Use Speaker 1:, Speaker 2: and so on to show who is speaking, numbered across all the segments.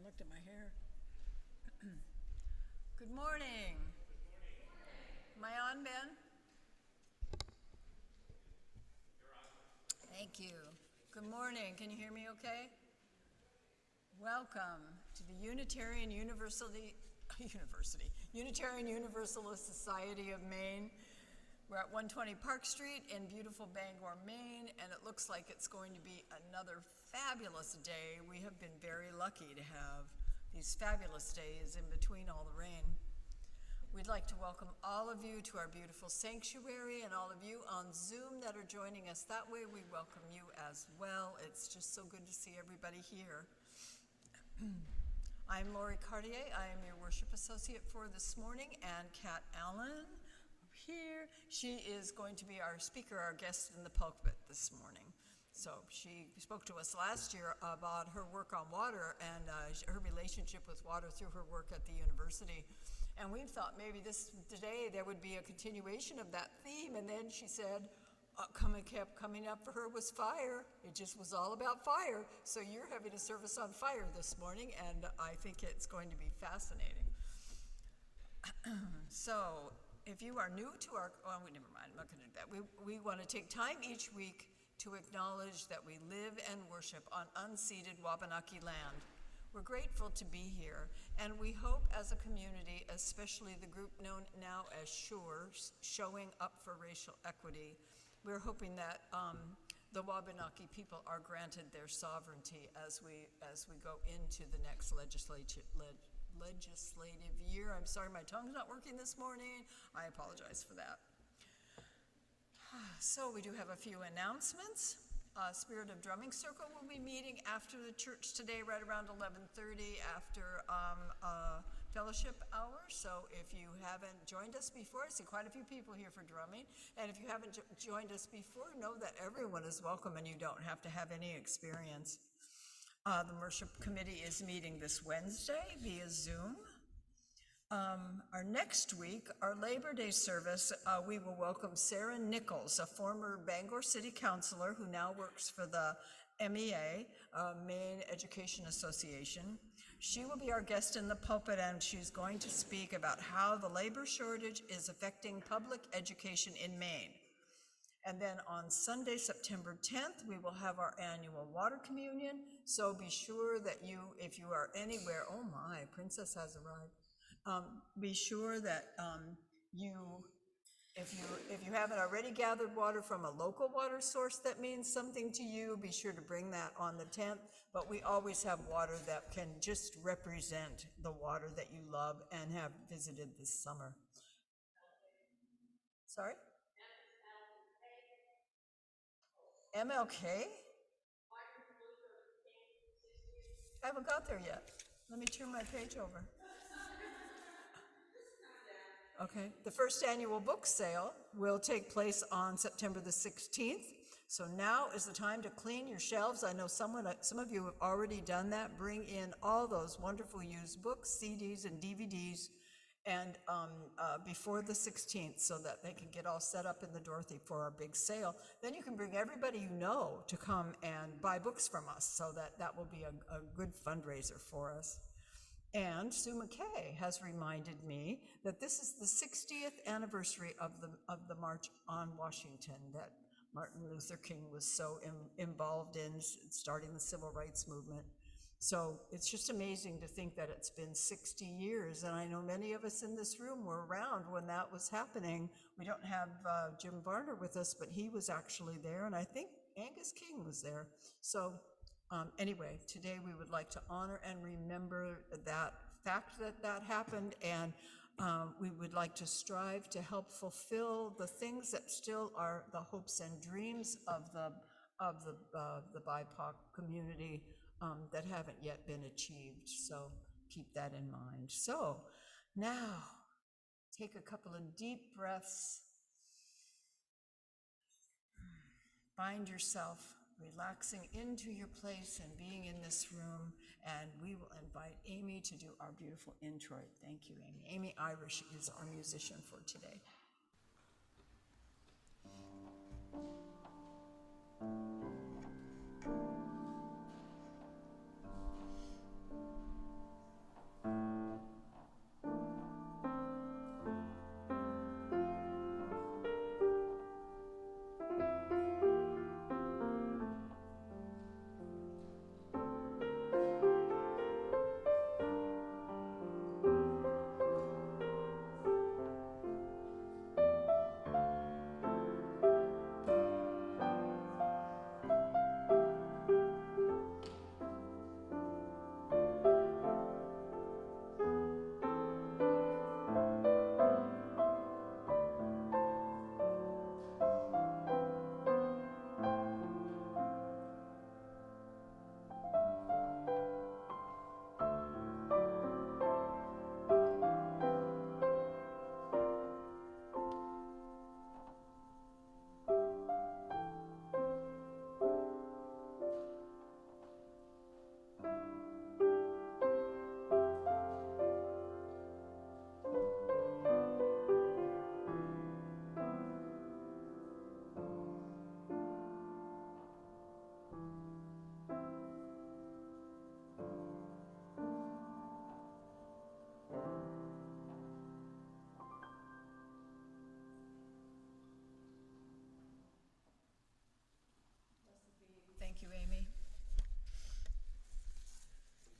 Speaker 1: Looked at my hair. Good morning. Am I on, Ben? Thank you. Good morning. Can you hear me okay? Welcome to the Unitarian Unitarian Universalist Society of Maine. We're at 120 Park Street in beautiful Bangor, Maine, and it looks like it's going to be another fabulous day. We have been very lucky to have these fabulous days in between all the rain. We'd like to welcome all of you to our beautiful sanctuary, and all of you on Zoom that are joining us that way, we welcome you as well. It's just so good to see everybody here. I'm Lori Cartier. I am your worship associate for this morning, and Kat Allen here. She is going to be our speaker, our guest in the pulpit this morning. So she spoke to us last year about her work on water and her relationship with water through her work at the university. And we thought maybe today there would be a continuation of that theme. And then she said, kept coming up for her was fire. It just was all about fire. So you're having a service on fire this morning, and I think it's going to be fascinating. So if you are new to our, never mind, I'm not going to do that. We want to take time each week to acknowledge that we live and worship on unceded Wabanaki land. We're grateful to be here, and we hope as a community, especially the group known now as Shores, showing up for racial equity, we're hoping that the Wabanaki people are granted their sovereignty as we go into the next legislative year. I'm sorry, my tongue's not working this morning. I apologize for that. So we do have a few announcements. Spirit of Drumming Circle will be meeting after the church today, right around 11:30 after fellowship hour. So if you haven't joined us before, I see quite a few people here for drumming. And if you haven't joined us before, know that everyone is welcome and you don't have to have any experience. The worship committee is meeting this Wednesday via Zoom. Our next week, our Labor Day service, we will welcome Sarah Nichols, a former Bangor City Councilor who now works for the MEA, Maine Education Association. She will be our guest in the pulpit, and she's going to speak about how the labor shortage is affecting public education in Maine. And then on Sunday, September 10th, we will have our annual water communion. So be sure that if you are anywhere, oh my, Princess has arrived. Be sure that if you haven't already gathered water from a local water source that means something to you, be sure to bring that on the 10th. But we always have water that can just represent the water that you love and have visited this summer. Sorry? MLK? I haven't got there yet. Let me turn my page over. Okay, the first annual book sale will take place on September the 16th. So now is the time to clean your shelves. I know some of you have already done that. Bring in all those wonderful used books, CDs, and DVDs, and before the 16th, so that they can get all set up in the Dorothy for our big sale. Then you can bring everybody you know to come and buy books from us, so that will be a good fundraiser for us. And Sue McKay has reminded me that this is the 60th anniversary of the March on Washington that Martin Luther King was so involved in starting the civil rights movement. So it's just amazing to think that it's been 60 years, and I know many of us in this room were around when that was happening. We don't have Jim Varner with us, but he was actually there, and I think Angus King was there. So anyway, today we would like to honor and remember that fact that happened, and we would like to strive to help fulfill the things that still are the hopes and dreams of the BIPOC community that haven't yet been achieved. So keep that in mind. So now take a couple of deep breaths. Find yourself relaxing into your place and being in this room, and we will invite Amy to do our beautiful intro. Thank you, Amy. Amy Irish is our musician for today.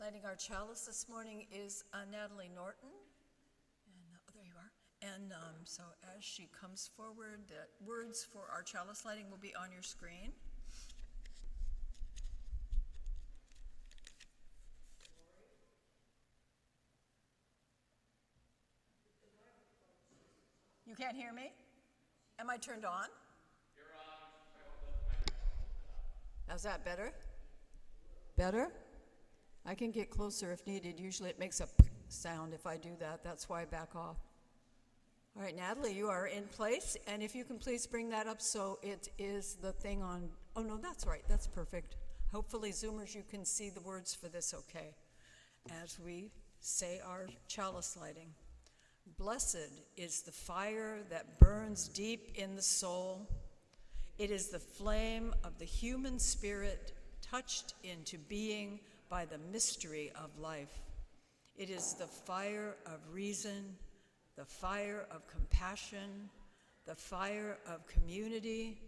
Speaker 1: Lighting our chalice this morning is Natalie Norton. And there you are. And so as she comes forward, the words for our chalice lighting will be on your screen. You can't hear me? Am I turned on?
Speaker 2: You're on.
Speaker 1: How's that better? Better? I can get closer if needed. Usually it makes a sound if I do that. That's why I back off. All right, Natalie, you are in place. And if you can please bring that up so it is the thing on, oh no, that's right, that's perfect. Hopefully, Zoomers, you can see the words for this okay as we say our chalice lighting. Blessed is the fire that burns deep in the soul. It is the flame of the human spirit touched into being by the mystery of life. It is the fire of reason, the fire of compassion, the fire of community,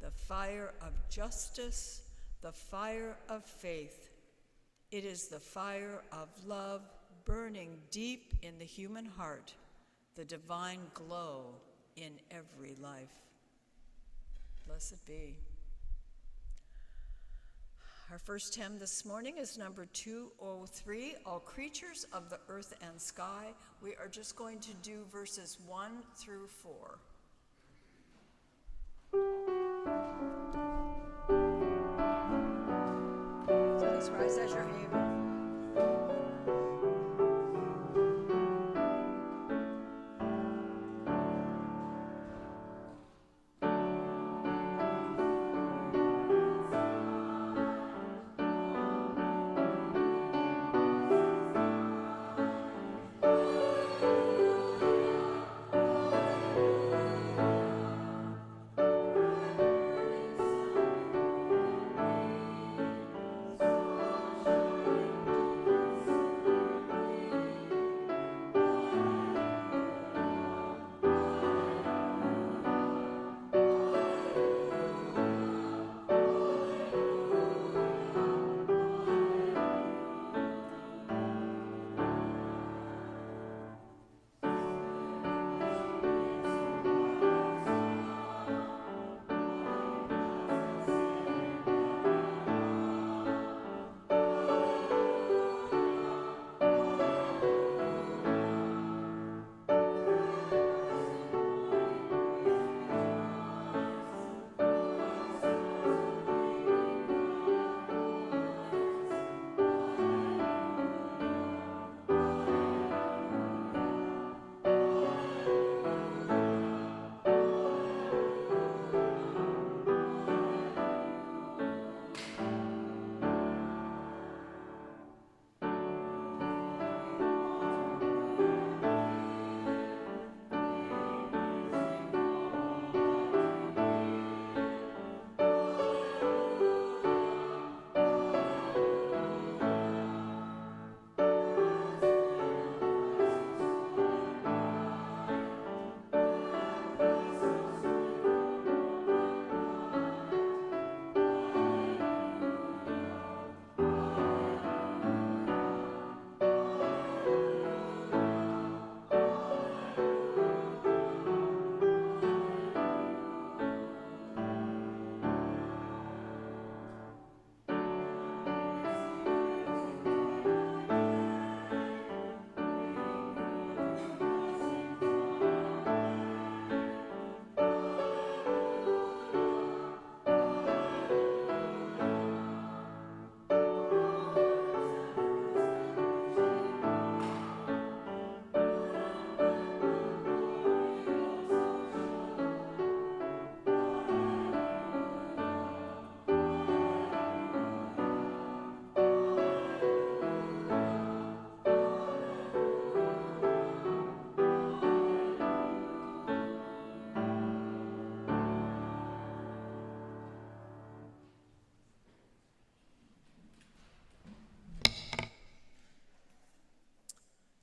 Speaker 1: the fire of justice, the fire of faith. It is the fire of love burning deep in the human heart, the divine glow in every life. Blessed be. Our first hymn this morning is number 203, All Creatures of the Earth and Sky. We are just going to do verses 1 through 4. Please rise as you're able.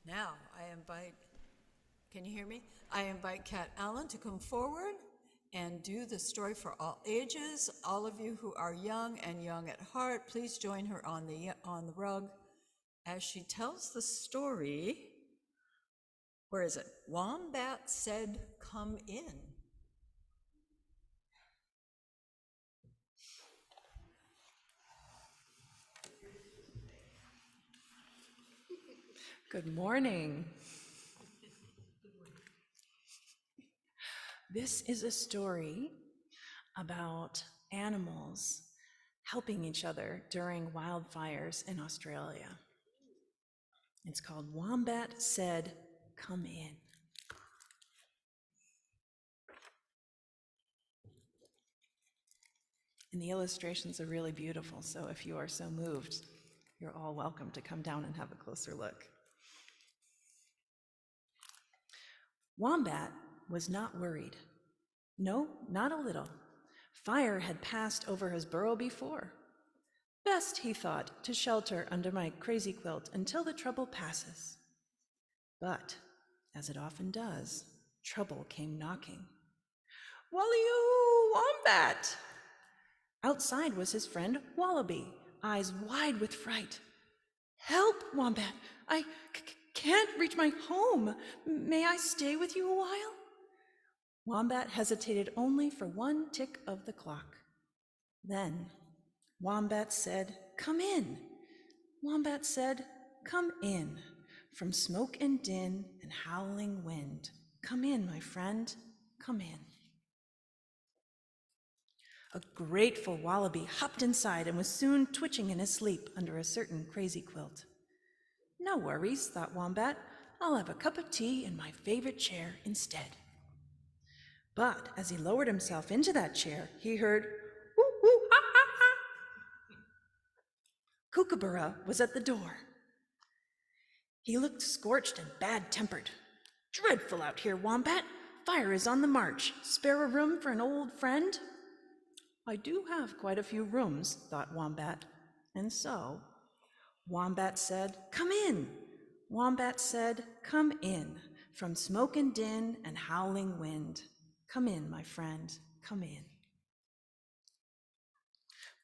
Speaker 1: Now, can you hear me? I invite Kat Allen to come forward and do the story for all ages. All of you who are young and young at heart, please join her on the rug as she tells the story, where is it? Wombat said, "Come in."
Speaker 3: Good morning. This is a story about animals helping each other during wildfires in Australia. It's called Wombat Said, Come In. And the illustrations are really beautiful, so if you are so moved, you're all welcome to come down and have a closer look. Wombat was not worried. No, not a little. Fire had passed over his burrow before. Best, he thought, to shelter under my crazy quilt until the trouble passes. But, as it often does, trouble came knocking. "Wally-oo, Wombat!" Outside was his friend Wallaby, eyes wide with fright. "Help, Wombat! I can't reach my home. May I stay with you a while?" Wombat hesitated only for one tick of the clock. Then Wombat said, "Come in." Wombat said, "Come in." From smoke and din and howling wind. Come in, my friend, come in. A grateful Wallaby hopped inside and was soon twitching in his sleep under a certain crazy quilt. "No worries," thought Wombat. "I'll have a cup of tea in my favorite chair instead." But as he lowered himself into that chair, he heard, "Woo, woo, ha, ha, ha." Kookaburra was at the door. He looked scorched and bad-tempered. "Dreadful out here, Wombat. Fire is on the march. Spare a room for an old friend?" "I do have quite a few rooms," thought Wombat. And so Wombat said, "Come in." Wombat said, "Come in." From smoke and din and howling wind. Come in, my friend, come in.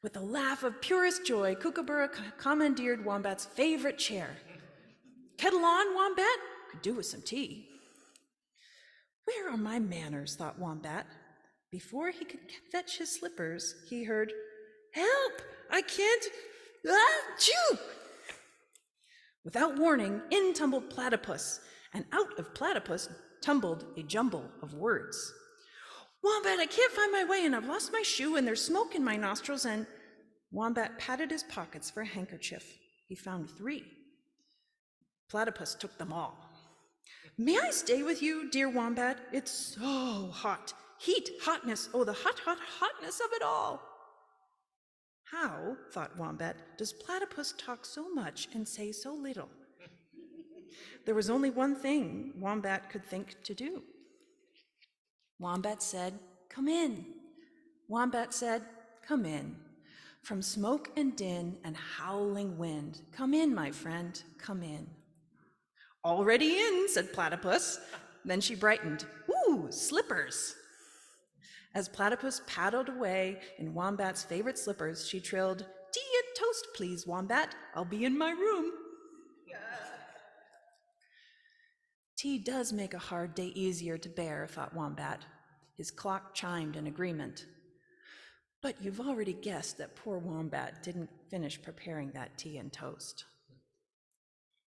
Speaker 3: With a laugh of purest joy, Kookaburra commandeered Wombat's favorite chair. "Kettle on, Wombat? Could do with some tea." "Where are my manners?" thought Wombat. Before he could fetch his slippers, he heard, "Help! I can't! Achoo!" Without warning, in tumbled Platypus, and out of Platypus tumbled a jumble of words. "Wombat, I can't find my way, and I've lost my shoe, and there's smoke in my nostrils, and..." Wombat patted his pockets for a handkerchief. He found 3. Platypus took them all. "May I stay with you, dear Wombat? It's so hot. Heat, hotness, oh, the hot, hot, hotness of it all." How, thought Wombat, does Platypus talk so much and say so little? There was only one thing Wombat could think to do. Wombat said, "Come in." Wombat said, "Come in." From smoke and din and howling wind. Come in, my friend, come in. "Already in," said Platypus. Then she brightened. "Ooh, slippers." As Platypus paddled away in Wombat's favorite slippers, she trilled, "Tea and toast, please, Wombat. I'll be in my room." Tea does make a hard day easier to bear, thought Wombat. His clock chimed in agreement. But you've already guessed that poor Wombat didn't finish preparing that tea and toast.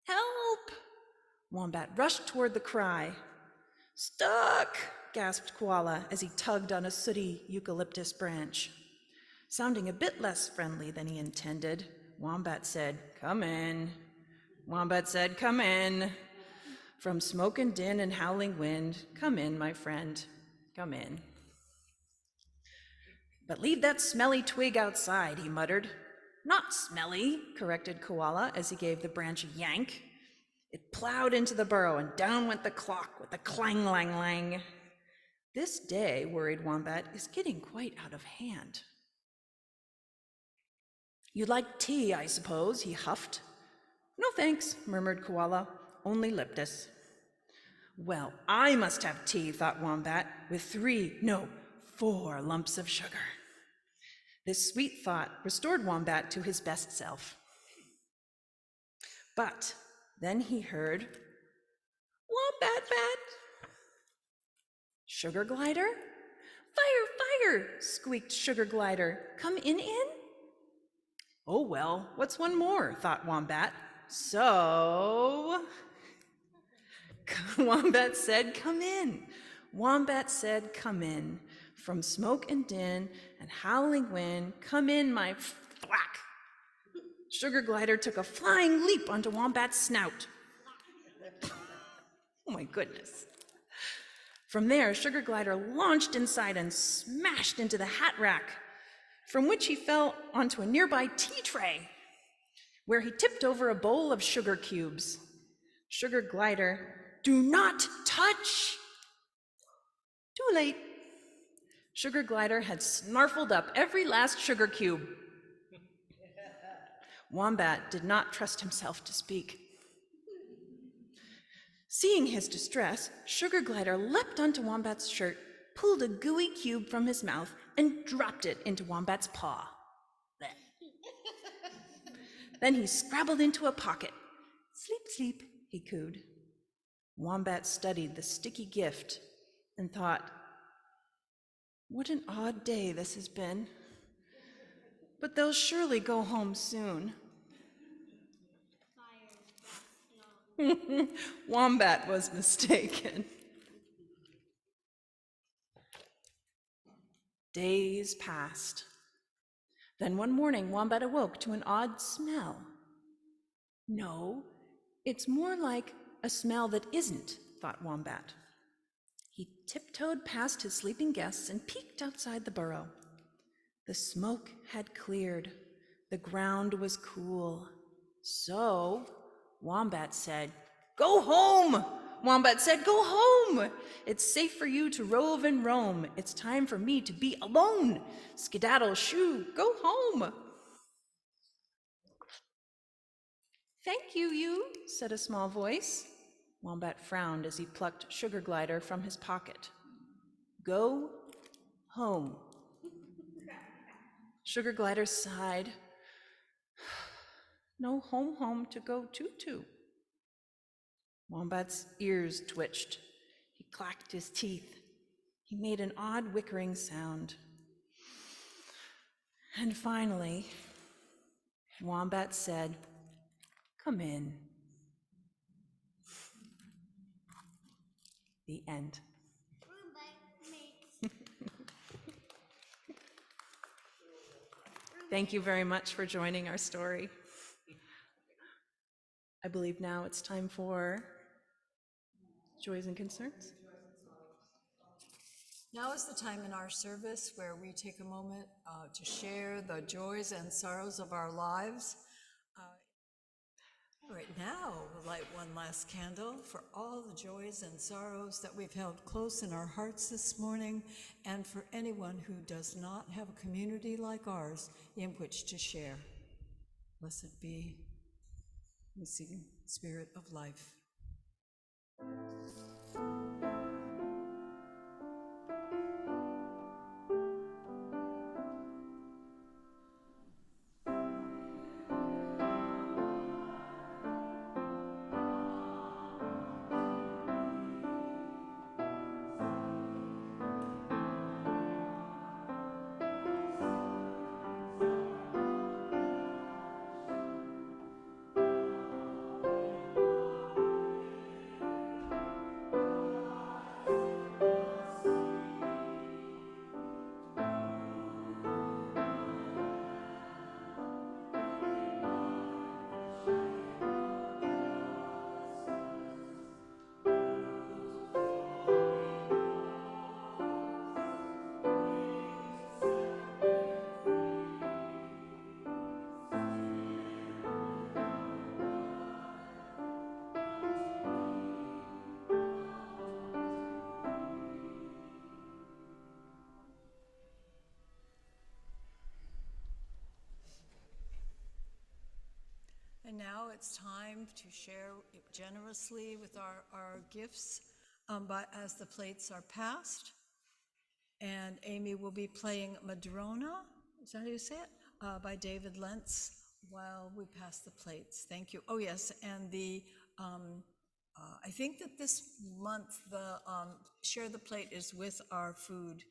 Speaker 3: "Help!" Wombat rushed toward the cry. "Stuck!" gasped Koala as he tugged on a sooty eucalyptus branch. Sounding a bit less friendly than he intended, Wombat said, "Come in." Wombat said, "Come in." From smoke and din and howling wind, come in, my friend, come in. "But leave that smelly twig outside," he muttered. "Not smelly," corrected Koala as he gave the branch a yank. It plowed into the burrow and down went the clock with a clang-lang-lang. This day, worried Wombat, is getting quite out of hand. "You'd like tea, I suppose," he huffed. "No thanks," murmured Koala, "only Liptus." Well, I must have tea, thought Wombat, with 4 lumps of sugar. This sweet thought restored Wombat to his best self. But then he heard, "Wombat bat! Sugar glider? Fire, fire!" squeaked Sugar glider. "Come in? Oh well, what's one more?" thought Wombat. So Wombat said, "Come in." Wombat said, "Come in." From smoke and din and howling wind, "Come in, my thwack." Sugar glider took a flying leap onto Wombat's snout. Oh my goodness. From there, Sugar glider launched inside and smashed into the hat rack, from which he fell onto a nearby tea tray, where he tipped over a bowl of sugar cubes. Sugar glider, "Do not touch!" Too late. Sugar glider had snarfled up every last sugar cube. Wombat did not trust himself to speak. Seeing his distress, Sugar glider leapt onto Wombat's shirt, pulled a gooey cube from his mouth, and dropped it into Wombat's paw. Then he scrabbled into a pocket. "Sleep, sleep," he cooed. Wombat studied the sticky gift and thought, "What an odd day this has been. But they'll surely go home soon." Wombat was mistaken. Days passed. Then one morning, Wombat awoke to an odd smell. No, it's more like a smell that isn't, thought Wombat. He tiptoed past his sleeping guests and peeked outside the burrow. The smoke had cleared. The ground was cool. So Wombat said, "Go home!" Wombat said, "Go home! It's safe for you to rove and roam. It's time for me to be alone. Skedaddle, shoo, go home." "Thank you," said a small voice. Wombat frowned as he plucked Sugar glider from his pocket. "Go home." Sugar glider sighed. "No home to go to." Wombat's ears twitched. He clacked his teeth. He made an odd whickering sound. And finally, Wombat said, "Come in." The end. Thank you very much for joining our story. I believe now it's time for joys and concerns.
Speaker 1: Now is the time in our service where we take a moment to share the joys and sorrows of our lives. Right now, we'll light one last candle for all the joys and sorrows that we've held close in our hearts this morning, and for anyone who does not have a community like ours in which to share. Blessed be the Spirit of life. And now it's time to share generously with our gifts as the plates are passed. And Amy will be playing Madrona, is that how you say it? By David Lentz while we pass the plates, thank you. Oh, yes, and I think that this month, the Share the Plate is with our food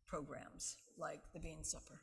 Speaker 1: programs, like the Bean Supper.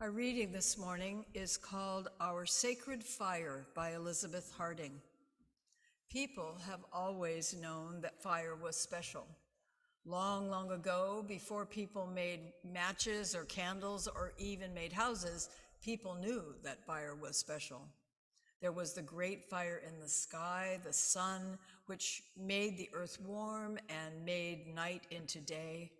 Speaker 1: Our reading this morning is called Our Sacred Fire by Elizabeth Harding. People have always known that fire was special. Long, long ago, before people made matches or candles or even made houses, people knew that fire was special. There was the great fire in the sky, the sun, which made the earth warm and made night into day.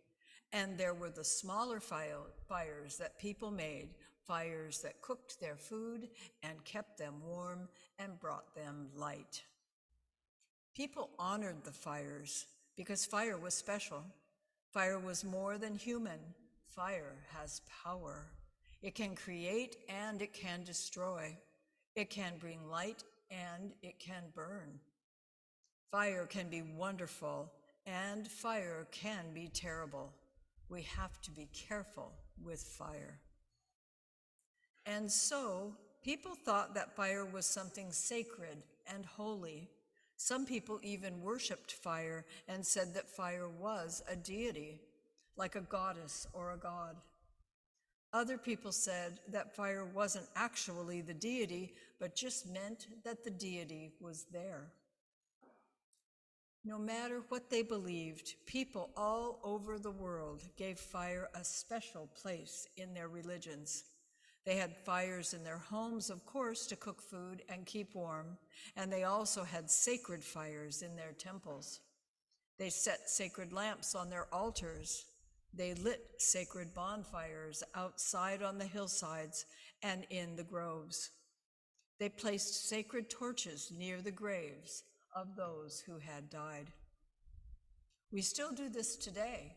Speaker 1: And there were the smaller fires that people made, fires that cooked their food and kept them warm and brought them light. People honored the fires because fire was special. Fire was more than human. Fire has power. It can create and it can destroy. It can bring light and it can burn. Fire can be wonderful and fire can be terrible. We have to be careful with fire. And so, people thought that fire was something sacred and holy. Some people even worshiped fire and said that fire was a deity, like a goddess or a god. Other people said that fire wasn't actually the deity, but just meant that the deity was there. No matter what they believed, people all over the world gave fire a special place in their religions. They had fires in their homes, of course, to cook food and keep warm, and they also had sacred fires in their temples. They set sacred lamps on their altars. They lit sacred bonfires outside on the hillsides and in the groves. They placed sacred torches near the graves, of those who had died. We still do this today.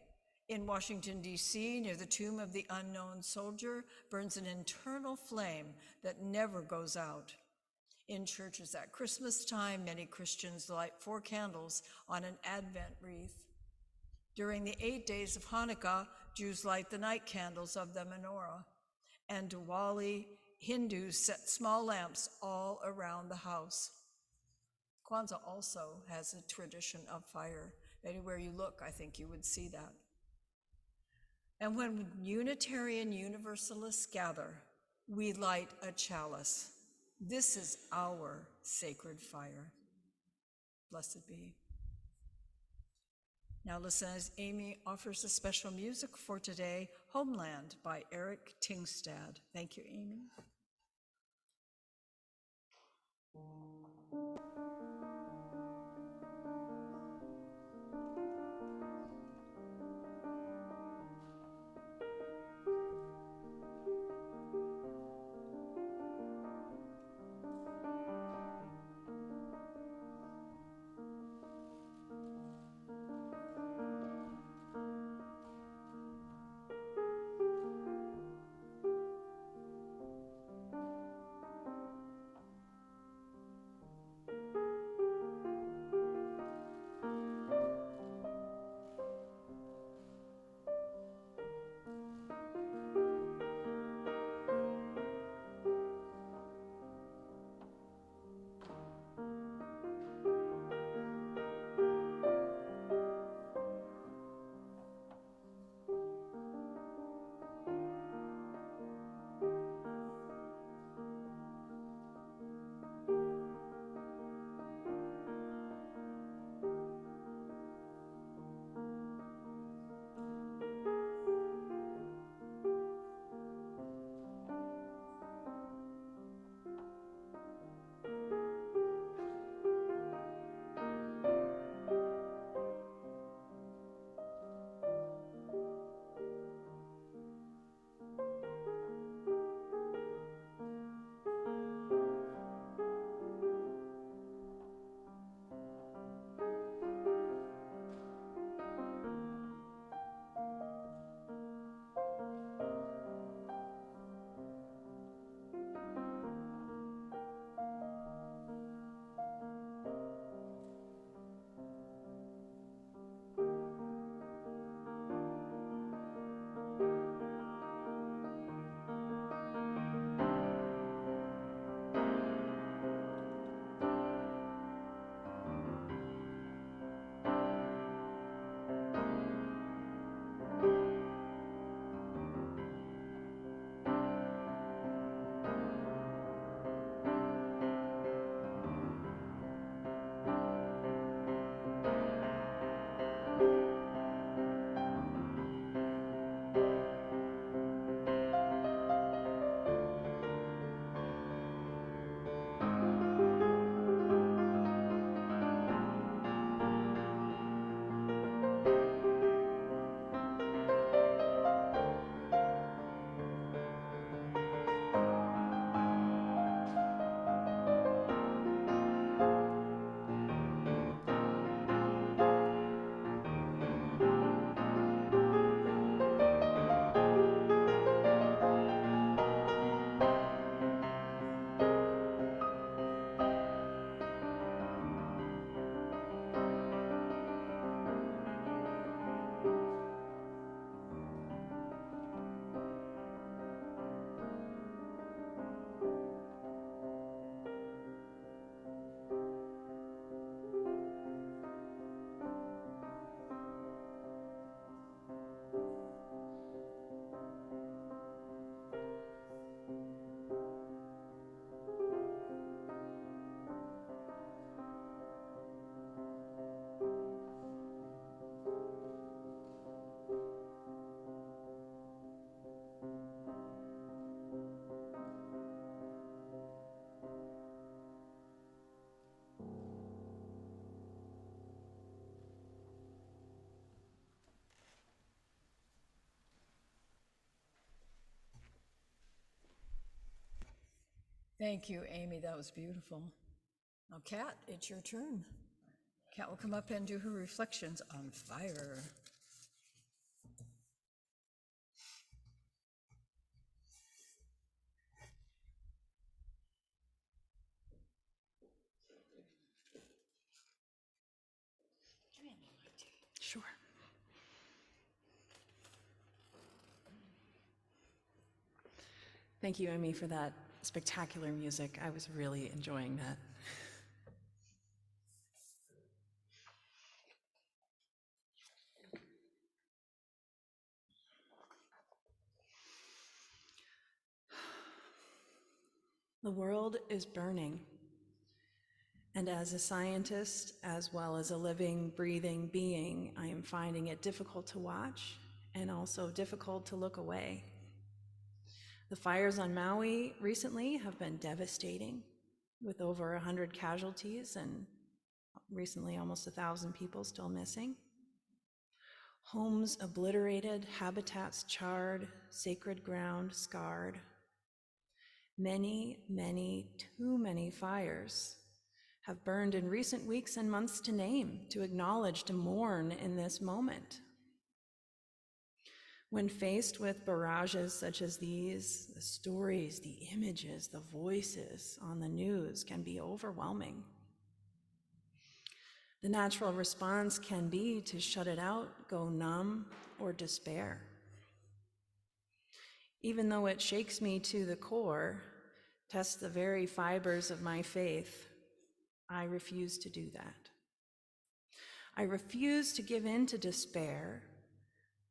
Speaker 1: In Washington, D.C., near the tomb of the unknown soldier, burns an internal flame that never goes out. In churches at Christmas time, many Christians light 4 candles on an Advent wreath. During the 8 days of Hanukkah, Jews light the night candles of the menorah. And Diwali, Hindus set small lamps all around the house. Kwanzaa also has a tradition of fire. Anywhere you look, I think you would see that. And when Unitarian Universalists gather, we light a chalice. This is our sacred fire. Blessed be. Now listen as Amy offers a special music for today, Homeland by Eric Tingstad. Thank you, Amy. Thank you, Amy. That was beautiful. Now, Kat, it's your turn. Kat will come up and do her reflections on fire.
Speaker 3: Sure. Thank you, Emmy, for that spectacular music. I was really enjoying that. The world is burning. And as a scientist, as well as a living, breathing being, I am finding it difficult to watch and also difficult to look away. The fires on Maui recently have been devastating, with over 100 casualties and recently almost 1,000 people still missing. Homes obliterated, habitats charred, sacred ground scarred. Many, too many fires have burned in recent weeks and months to name, to acknowledge, to mourn in this moment. When faced with barrages such as these, the stories, the images, the voices on the news can be overwhelming. The natural response can be to shut it out, go numb, or despair. Even though it shakes me to the core, tests the very fibers of my faith, I refuse to do that. I refuse to give in to despair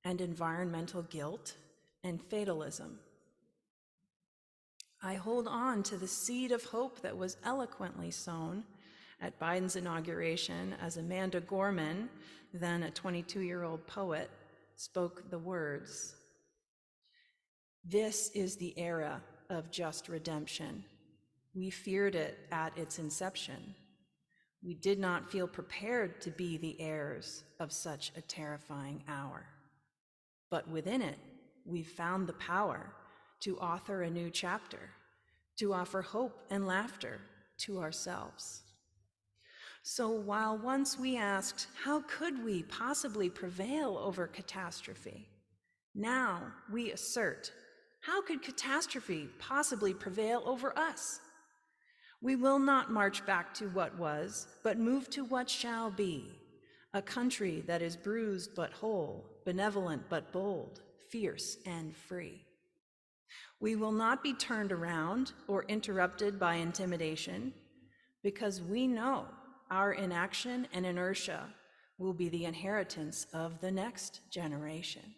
Speaker 3: and environmental guilt and fatalism. I hold on to the seed of hope that was eloquently sown at Biden's inauguration as Amanda Gorman, then a 22-year-old poet, spoke the words, "This is the era of just redemption. We feared it at its inception. We did not feel prepared to be the heirs of such a terrifying hour. But within it, we've found the power to author a new chapter, to offer hope and laughter to ourselves." So while once we asked, how could we possibly prevail over catastrophe? Now we assert, how could catastrophe possibly prevail over us? We will not march back to what was, but move to what shall be, a country that is bruised but whole, benevolent but bold, fierce and free. We will not be turned around or interrupted by intimidation, because we know our inaction and inertia will be the inheritance of the next generation.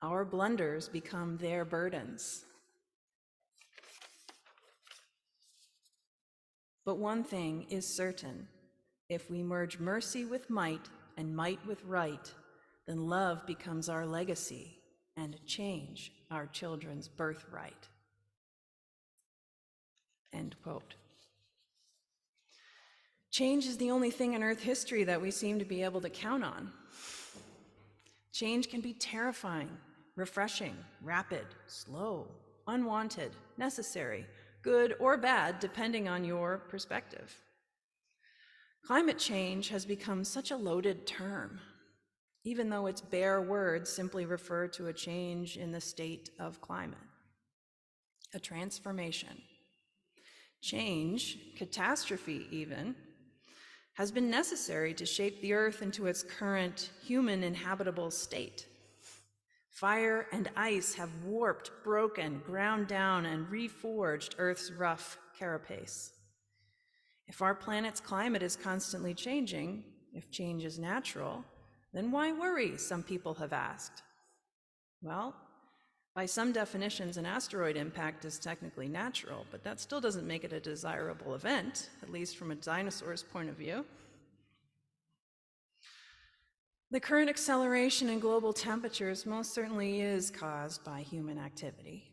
Speaker 3: Our blunders become their burdens. But one thing is certain: if we merge mercy with might and might with right, then love becomes our legacy and change our children's birthright. End quote. Change is the only thing in Earth history that we seem to be able to count on. Change can be terrifying, refreshing, rapid, slow, unwanted, necessary, good or bad, depending on your perspective. Climate change has become such a loaded term, even though its bare words simply refer to a change in the state of climate, a transformation. Change, catastrophe even, has been necessary to shape the Earth into its current human inhabitable state. Fire and ice have warped, broken, ground down, and reforged Earth's rough carapace. If our planet's climate is constantly changing, if change is natural, then why worry, some people have asked. Well, by some definitions, an asteroid impact is technically natural, but that still doesn't make it a desirable event, at least from a dinosaur's point of view. The current acceleration in global temperatures most certainly is caused by human activity.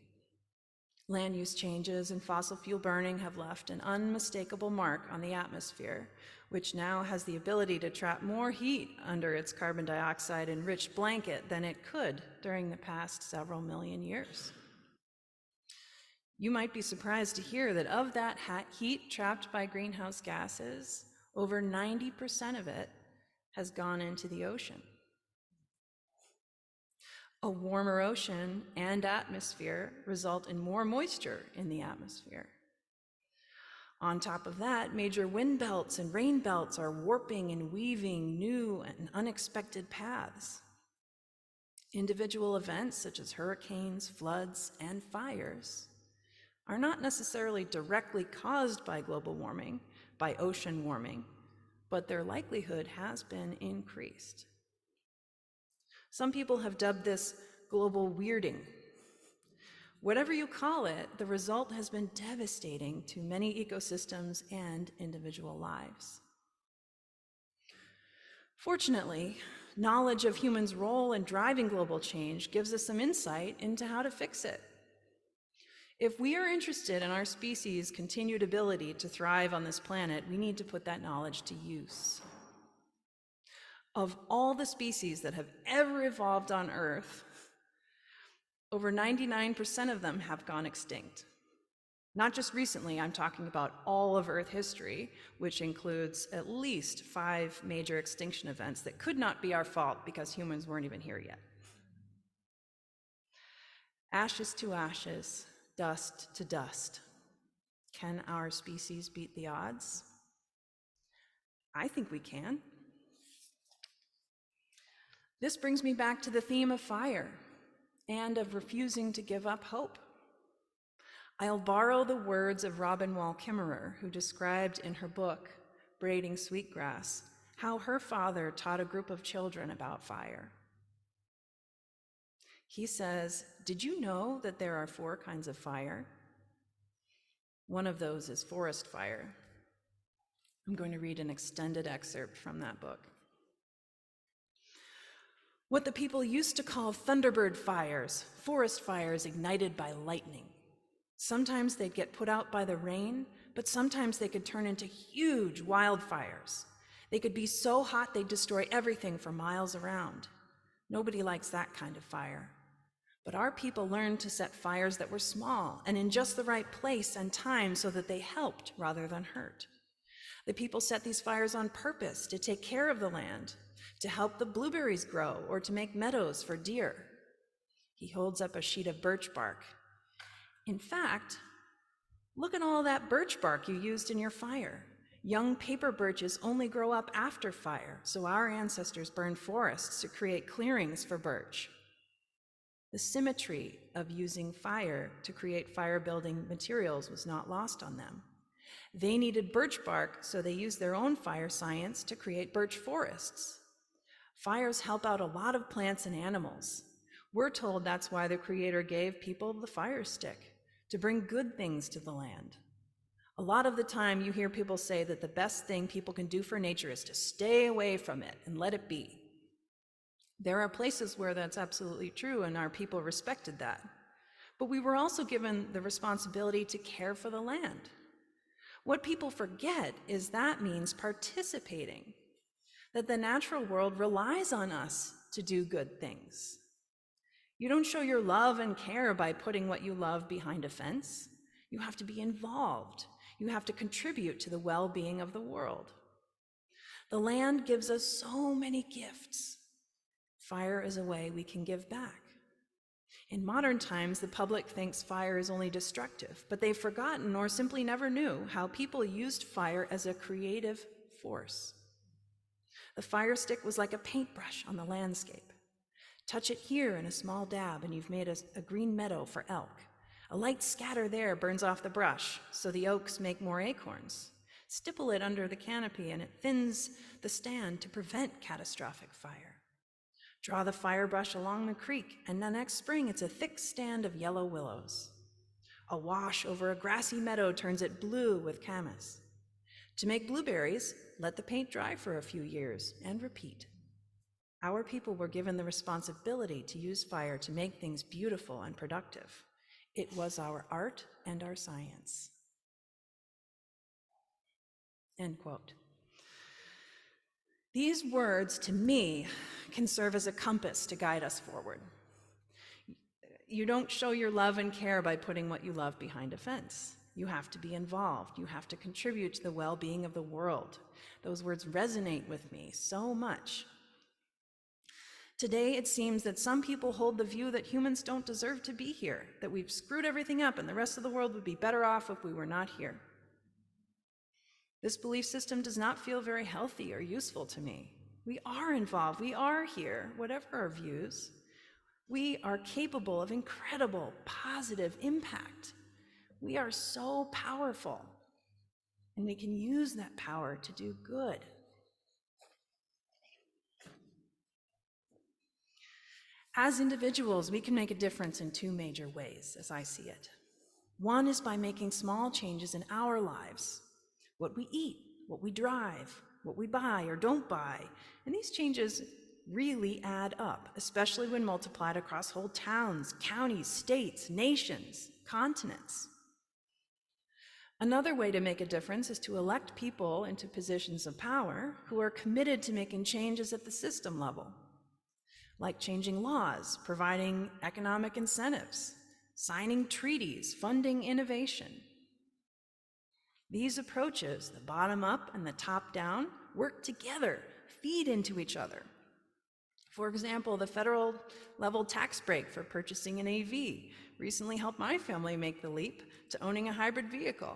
Speaker 3: Land use changes and fossil fuel burning have left an unmistakable mark on the atmosphere, which now has the ability to trap more heat under its carbon dioxide-enriched blanket than it could during the past several million years. You might be surprised to hear that of that heat trapped by greenhouse gases, Over 90% of it has gone into the ocean. A warmer ocean and atmosphere result in more moisture in the atmosphere. On top of that, major wind belts and rain belts are warping and weaving new and unexpected paths. Individual events such as hurricanes, floods, and fires are not necessarily directly caused by global warming, by ocean warming, but their likelihood has been increased. Some people have dubbed this global weirding. Whatever you call it, the result has been devastating to many ecosystems and individual lives. Fortunately, knowledge of humans' role in driving global change gives us some insight into how to fix it. If we are interested in our species' continued ability to thrive on this planet, we need to put that knowledge to use. Of all the species that have ever evolved on Earth, over 99% of them have gone extinct. Not just recently, I'm talking about all of Earth history, which includes at least 5 major extinction events that could not be our fault because humans weren't even here yet. Ashes to ashes, dust to dust. Can our species beat the odds? I think we can. This brings me back to the theme of fire and of refusing to give up hope. I'll borrow the words of Robin Wall Kimmerer, who described in her book, Braiding Sweetgrass, how her father taught a group of children about fire. He says, "Did you know that there are 4 kinds of fire? One of those is forest fire." I'm going to read an extended excerpt from that book. "What the people used to call thunderbird fires, forest fires ignited by lightning. Sometimes they'd get put out by the rain, but sometimes they could turn into huge wildfires. They could be so hot they'd destroy everything for miles around. Nobody likes that kind of fire. But our people learned to set fires that were small and in just the right place and time so that they helped rather than hurt. The people set these fires on purpose to take care of the land, to help the blueberries grow or to make meadows for deer." He holds up a sheet of birch bark. "In fact, look at all that birch bark you used in your fire. Young paper birches only grow up after fire, so our ancestors burned forests to create clearings for birch." The symmetry of using fire to create fire-building materials was not lost on them. They needed birch bark, so they used their own fire science to create birch forests. Fires help out a lot of plants and animals. We're told that's why the Creator gave people the fire stick, to bring good things to the land. A lot of the time you hear people say that the best thing people can do for nature is to stay away from it and let it be. There are places where that's absolutely true, and our people respected that. But we were also given the responsibility to care for the land. What people forget is that means participating, that the natural world relies on us to do good things. You don't show your love and care by putting what you love behind a fence. You have to be involved. You have to contribute to the well-being of the world. The land gives us so many gifts. Fire is a way we can give back. In modern times, the public thinks fire is only destructive, but they've forgotten or simply never knew how people used fire as a creative force. The fire stick was like a paintbrush on the landscape. Touch it here in a small dab and you've made a green meadow for elk. A light scatter there burns off the brush, so the oaks make more acorns. Stipple it under the canopy and it thins the stand to prevent catastrophic fire. Draw the fire brush along the creek, and the next spring it's a thick stand of yellow willows. A wash over a grassy meadow turns it blue with camas. To make blueberries, let the paint dry for a few years and repeat. Our people were given the responsibility to use fire to make things beautiful and productive. It was our art and our science." End quote. These words, to me, can serve as a compass to guide us forward. You don't show your love and care by putting what you love behind a fence. You have to be involved. You have to contribute to the well-being of the world. Those words resonate with me so much. Today, it seems that some people hold the view that humans don't deserve to be here, that we've screwed everything up and the rest of the world would be better off if we were not here. This belief system does not feel very healthy or useful to me. We are involved. We are here, whatever our views. We are capable of incredible positive impact. We are so powerful, and we can use that power to do good. As individuals, we can make a difference in two major ways, as I see it. One is by making small changes in our lives, what we eat, what we drive, what we buy or don't buy. And these changes really add up, especially when multiplied across whole towns, counties, states, nations, continents. Another way to make a difference is to elect people into positions of power who are committed to making changes at the system level, like changing laws, providing economic incentives, signing treaties, funding innovation. These approaches, the bottom up and the top down, work together, feed into each other. For example, the federal level tax break for purchasing an AV recently helped my family make the leap to owning a hybrid vehicle.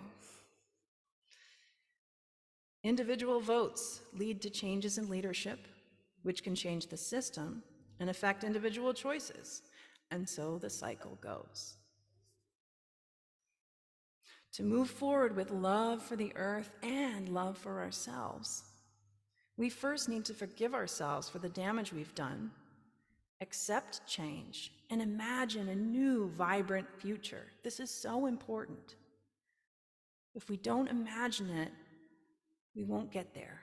Speaker 3: Individual votes lead to changes in leadership, which can change the system and affect individual choices, and so the cycle goes. To move forward with love for the earth and love for ourselves, we first need to forgive ourselves for the damage we've done, accept change, and imagine a new, vibrant future. This is so important. If we don't imagine it, we won't get there.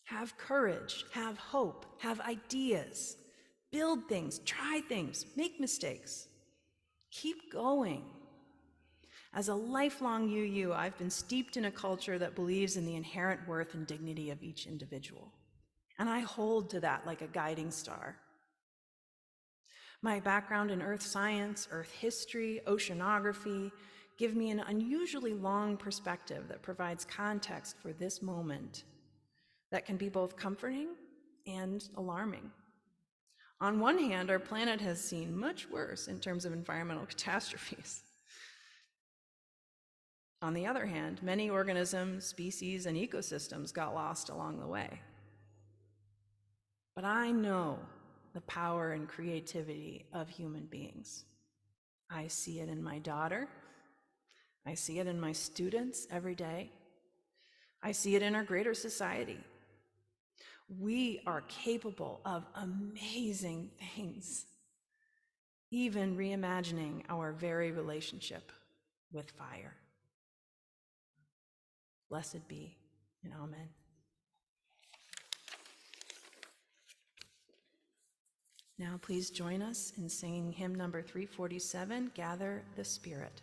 Speaker 3: Have courage, have hope, have ideas, build things, try things, make mistakes. Keep going. As a lifelong UU, I've been steeped in a culture that believes in the inherent worth and dignity of each individual. And I hold to that like a guiding star. My background in earth science, earth history, oceanography give me an unusually long perspective that provides context for this moment that can be both comforting and alarming. On one hand, our planet has seen much worse in terms of environmental catastrophes. On the other hand, many organisms, species, and ecosystems got lost along the way. But I know the power and creativity of human beings. I see it in my daughter. I see it in my students every day. I see it in our greater society. We are capable of amazing things, even reimagining our very relationship with fire. Blessed be, and amen. Now please join us in singing hymn number 347, Gather the Spirit.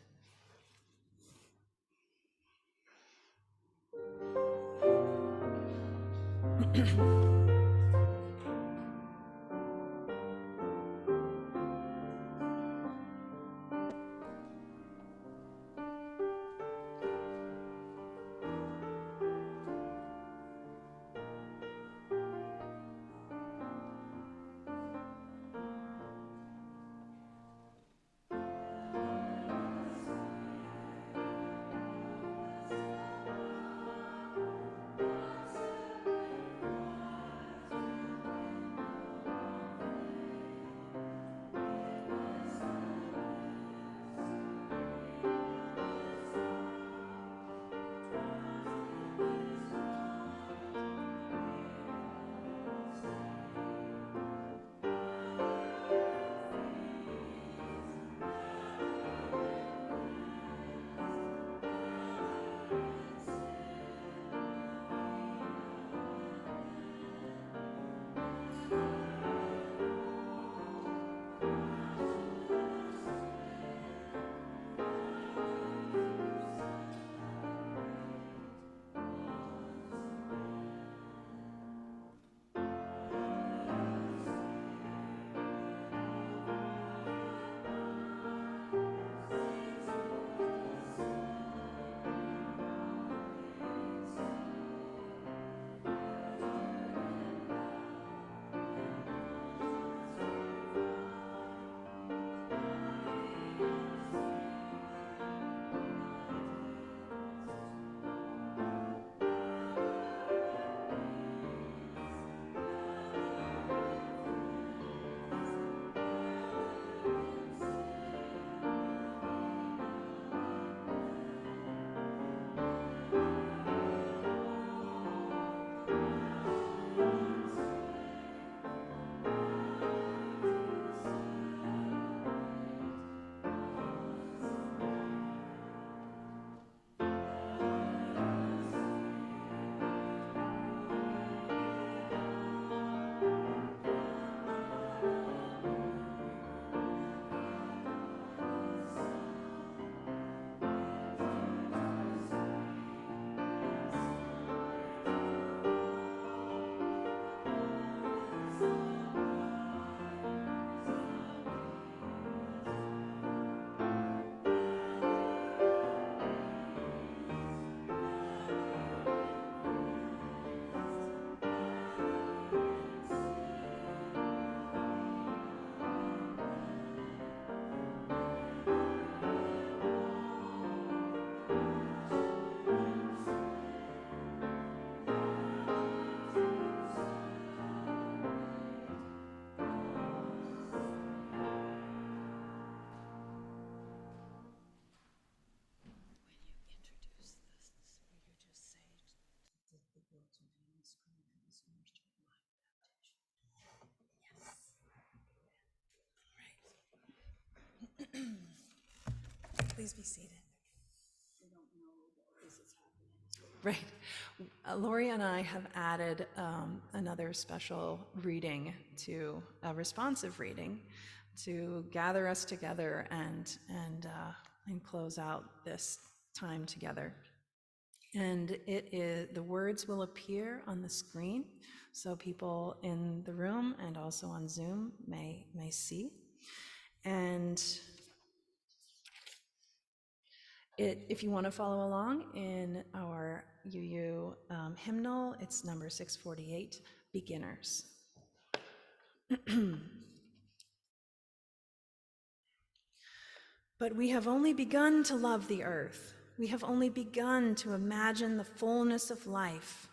Speaker 3: Please be seated. Right. Lori and I have added another special reading to a responsive reading to gather us together and close out this time together. And it is, the words will appear on the screen so people in the room and also on Zoom may see. And if you want to follow along in our UU hymnal, it's number 648, Beginners. But we have only begun to love the earth. We have only begun to imagine the fullness of life.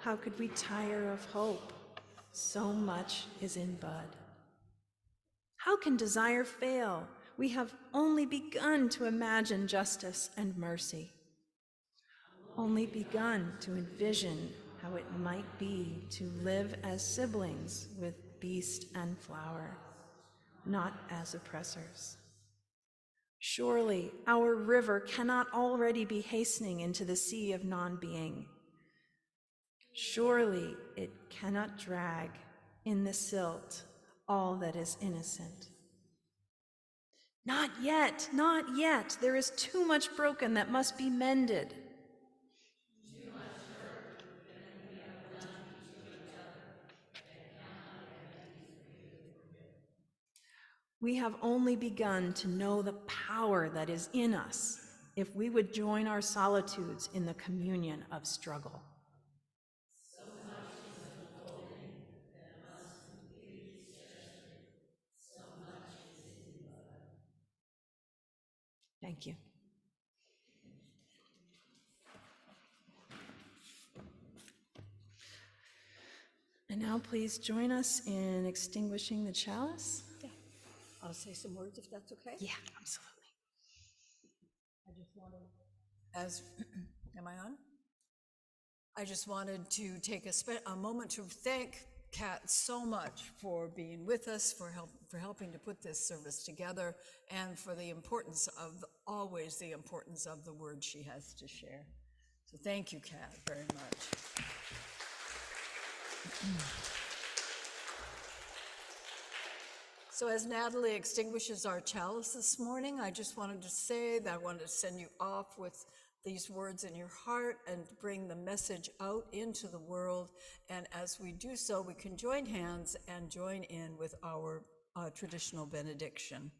Speaker 3: How could we tire of hope? So much is in bud. How can desire fail? We have only begun to imagine justice and mercy. Only begun to envision how it might be to live as siblings with beast and flower, not as oppressors. Surely our river cannot already be hastening into the sea of non-being. Surely it cannot drag in the silt all that is innocent. Not yet, not yet. There is too much broken that must be mended. We have only begun to know the power that is in us if we would join our solitudes in the communion of struggle. So much is unfolding that must completely stretch. So much is in love. Thank you. And now please join us in extinguishing the chalice.
Speaker 1: Yeah. I'll say some words if that's okay.
Speaker 3: Yeah, absolutely.
Speaker 1: I just wanted, am I on? I just wanted to take a moment to thank Kat so much for being with us, for helping to put this service together, and for the importance of, always the importance of the word she has to share. So thank you, Kat, very much. So as Natalie extinguishes our chalice this morning, I just wanted to say that I wanted to send you off with these words in your heart and bring the message out into the world. And as we do so, we can join hands and join in with our traditional benediction.